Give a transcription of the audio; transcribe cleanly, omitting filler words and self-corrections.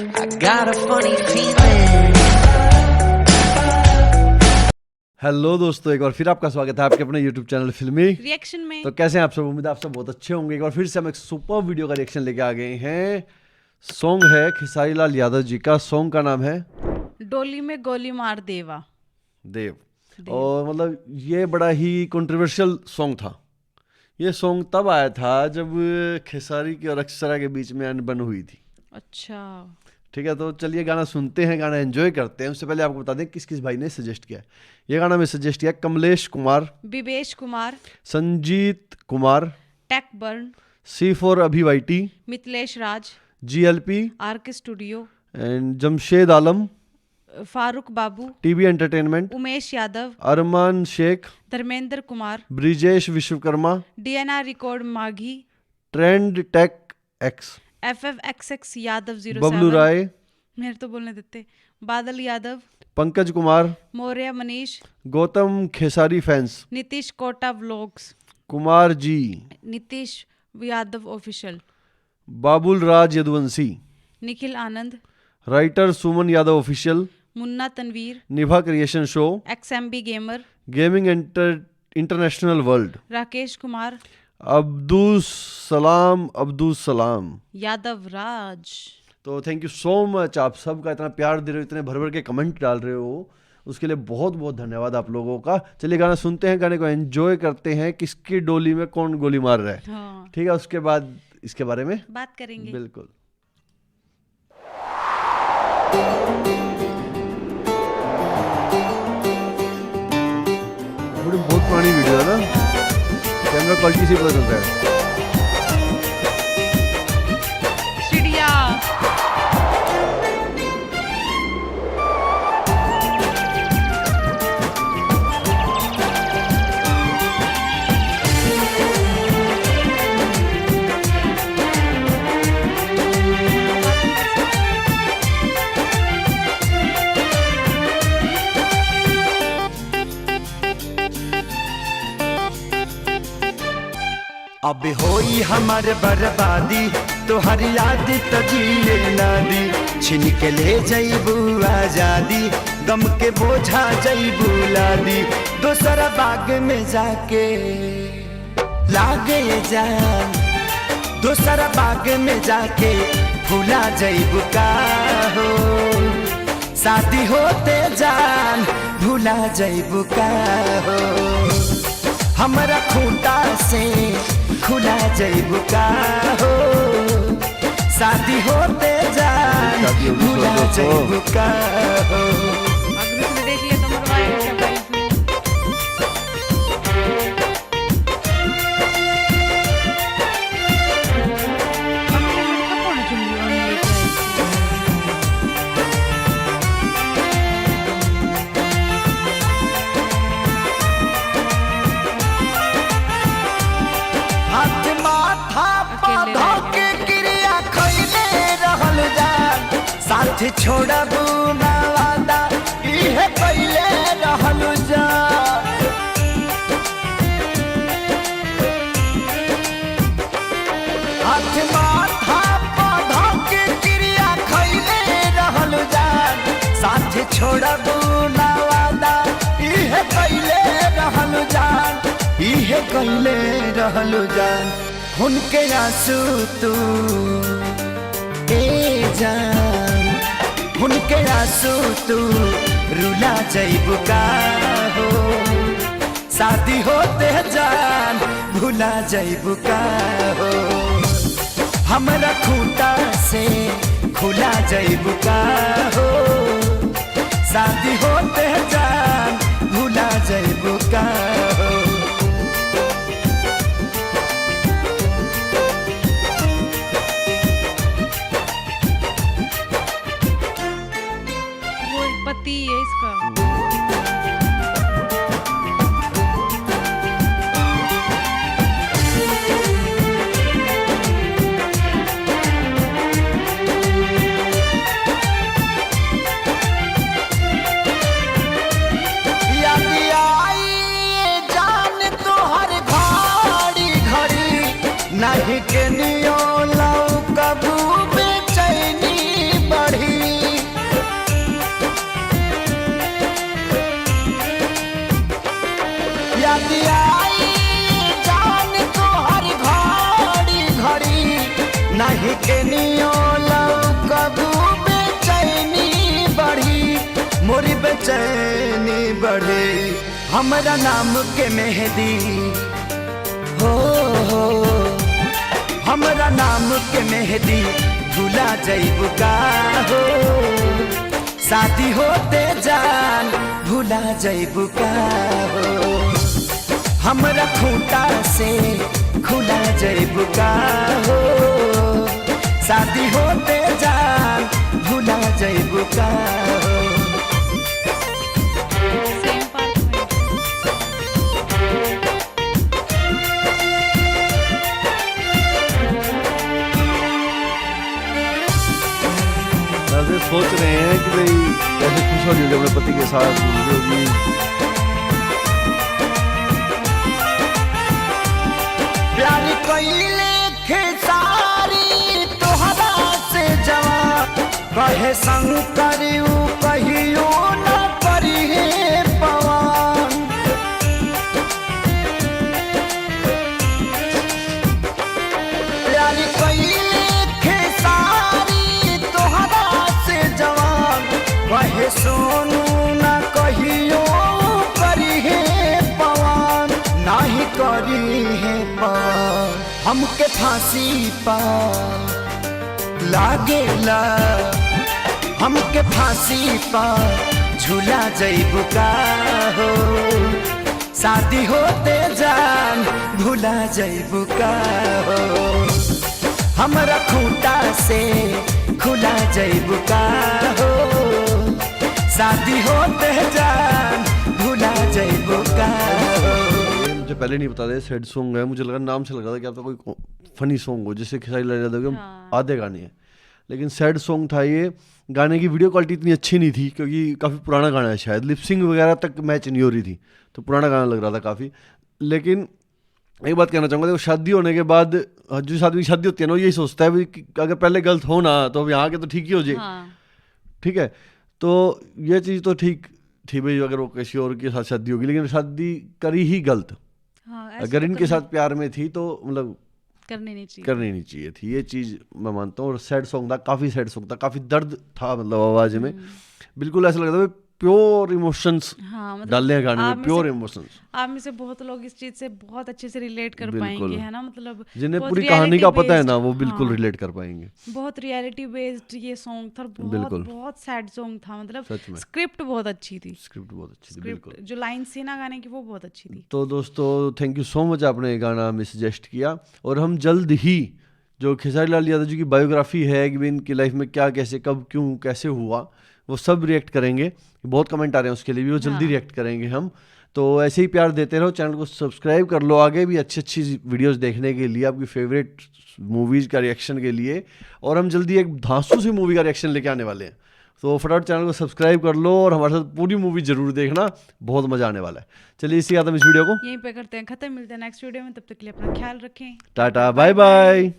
I got a funny feeling. Hello दोस्तों, एक बार फिर आपका स्वागत है आपके अपने YouTube चैनल फिल्मी रिएक्शन में। तो कैसे हैं आप सब? उम्मीद है आप सब बहुत अच्छे होंगे। एक बार फिर से हम एक सुपर वीडियो का रिएक्शन लेके आ गए हैं। सॉन्ग है खेसारी लाल यादव जी का। सॉन्ग का नाम है डोली में गोली मार देवा देव। देव। और मतलब ये बड़ा ही कंट्रोवर्शियल सॉन्ग था। ये सॉन्ग तब आया था जब खेसारी की और अक्षरा के बीच में अनबन हुई थी। अच्छा, ठीक है, तो चलिए गाना सुनते हैं, गाना एंजॉय करते हैं। उससे पहले आपको बता दें किस किस भाई ने सजेस्ट किया है। ये गाना में सजेस्ट किया Kamlesh Kumar, Vivesh Kumar, Sanjeet Kumar, tech burn, C4 अभिवाइटी, Mithilesh Raj, GLP RK studio, and Jamshed Alam, Farooq Babu, TB entertainment, Umesh Yadav, Arman Sheikh, Dharmendra Kumar, Brijesh Vishwakarma, DNR record Maghi, trend tech X, FFXX Yadav 07, Bablu Rai, मेरे तो बोलने देते, Badal Yadav, Pankaj Kumar, Maurya Manish, Gautam Khesari fans, Nitish Kota vlogs, Kumar ji, Nitish Yadav official, Babul Raj Yaduvanshi, Nikhil Anand, writer Suman Yadav official, Munna Tanveer, निभा creation show, XMB gamer, gaming international world, Rakesh Kumar, Abdul Salam. Yadav राज। तो थैंक यू सो मच, आप सबका इतना प्यार दे रहे हो, इतने भर भर के कमेंट डाल रहे हो, उसके लिए बहुत बहुत धन्यवाद आप लोगों का। चलिए गाना सुनते हैं, गाने को एंजॉय करते हैं। किसकी डोली में कौन गोली मार रहा है, हाँ, ठीक है, उसके बाद इसके बारे में बात करेंगे। बिल्कुल। बहुत पुरानी वीडियो है ना, कैमरा क्वालिटी से पता चलता है। चिड़िया अब होई हमार बर्बादी तोहर याद तजिए नादी, छिन के ले जईबू आजादी, गम के बोझा जईबू लादी, दोसरा बाग में जाके लागे जान, दोसरा बाग में जाके भूला जईबू का हो, शादी होते जान भूला जईबू का हो, हमरा खूंटा से खुला जईबू का हो, शादी होते जान भूला जईबू का हो। अगर उसने देख लिया तो मरवाएगा क्या भाई हाथ माथा पौधा के क्रिया खैले रहल जान, साथ छोड़बू ना वादा इहे पहले रहल जान, हाथ माथा पौधा के क्रिया खैले रहल जान, साथ छोड़बू ना वादा इहे पहले रहल जान, इहे कैले रहल जान, उनके आंसू तू ए जान, उनके आंसू तू रुला जईबू का हो, शादी होते जान भूला जईबू का हो, हमरा खूंटा से खुला जईबू का हो, शादी होते जान भूला जईबू का हो। वो पति है इसका। नहीं के नियो लौ कबू बेचैनी बढ़ी, कही के नियो लव कबू बेचैनी बढ़ी, मोरी बेचैनी बढ़ी। हमरा नाम के मेहंदी हो, हमरा नाम के मेहंदी भुला जइबू का हो, शादी होते जान भुला जइबू का हो। हमरा खूंटा से खुला जइबू का हो, शादी होते जान भुला जइबू का हो। सेम पार्ट में ऐसे सोच रहे हैं कि भाई कैसे खुश हो जाएगी अपने पति के साथ, जो भी प्यार कइले खेसारी तोहरा से जवान, कहे संग करियो कहियो न करिहे पवन। प्यार कइले खेसारी तोहरा से जवान, कहे सोनू न कहियो करिहे पवन, नाही करी है पार। हमके फांसी पा लागेला, हमके फांसी पा झूला जइबू का हो, शादी होते जान भूला जइबू का हो। हमरा खूंटा से खुला जइबू का हो, शादी होते जान भूला जइबू का हो। मुझे पहले नहीं बता दे सैड सॉन्ग है, मुझे लगा नाम से लगा था कि आप तो कोई फनी सॉन्ग हो जिससे खिसाई लग जाता है हाँ। आधे गाने हैं, लेकिन सैड सॉन्ग था ये। गाने की वीडियो क्वालिटी इतनी अच्छी नहीं थी क्योंकि काफ़ी पुराना गाना है, शायद लिपसिंग वगैरह तक मैच नहीं हो रही थी, तो पुराना गाना लग रहा था काफ़ी। लेकिन एक बात कहना चाहूँगा, देखो शादी होने के बाद जिस आदमी की शादी होती है ना, यही सोचता है भाई कि अगर पहले गलत हो ना तो अब यहाँ के तो ठीक ही हो जाए। हाँ ठीक है, तो ये चीज़ तो ठीक थी भाई अगर वो किसी और के साथ शादी होगी, लेकिन शादी करी ही गलत। हाँ, ऐसे अगर तो इनके साथ प्यार में थी तो मतलब करनी नहीं चाहिए। करनी नहीं चाहिए थी, ये चीज़ मैं मानता हूँ। और सैड सॉन्ग था, काफ़ी सैड सॉन्ग था, काफ़ी दर्द था मतलब आवाज़ में, बिल्कुल ऐसा लगता है प्योर इमोशंस हाँ मतलब डालने हैं गाने आप में, में प्योर से- इमोशंस। आप में से बहुत लोग इस चीज से बहुत अच्छे से रिलेट कर बिल्कुल। पाएंगे, है ना, मतलब जिन्हें बहुत पूरी कहानी का reality पता है ना based, वो बिल्कुल हाँ, रिलेट कर पाएंगे। बहुत रियलिटी बेस्ड ये सॉन्ग था, और बहुत बिल्कुल। बहुत सैड सॉन्ग था, मतलब सच में स्क्रिप्ट बहुत अच्छी थी, स्क्रिप्ट बहुत अच्छी थी, बिल्कुल। स्क्रिप्ट जो लाइन्स थी ना गाने की वो बहुत अच्छी थी। तो दोस्तों थैंक यू सो मच, आपने ये गाना हमें सजेस्ट किया। और हम जल्द ही जो खेसारी लाल यादव जी की बायोग्राफी है कि इनकी लाइफ में क्या कैसे कब क्यों कैसे हुआ, वो सब रिएक्ट करेंगे। बहुत कमेंट आ रहे हैं उसके लिए भी, वो जल्दी हाँ। रिएक्ट करेंगे हम। तो ऐसे ही प्यार देते रहो, चैनल को सब्सक्राइब कर लो आगे भी अच्छी अच्छी वीडियोस देखने के लिए, आपकी फेवरेट मूवीज़ का रिएक्शन के लिए। और हम जल्दी एक धांसू सी मूवी का रिएक्शन लेके आने वाले हैं, तो फटाफट चैनल को सब्सक्राइब कर लो और हमारे साथ पूरी मूवी जरूर देखना, बहुत मज़ा आने वाला है। चलिए इसी के साथ हम इस वीडियो को यहीं पे करते हैं खत्म, मिलते हैं नेक्स्ट वीडियो में, तब तक के लिए अपना ख्याल रखें। Tata bye bye.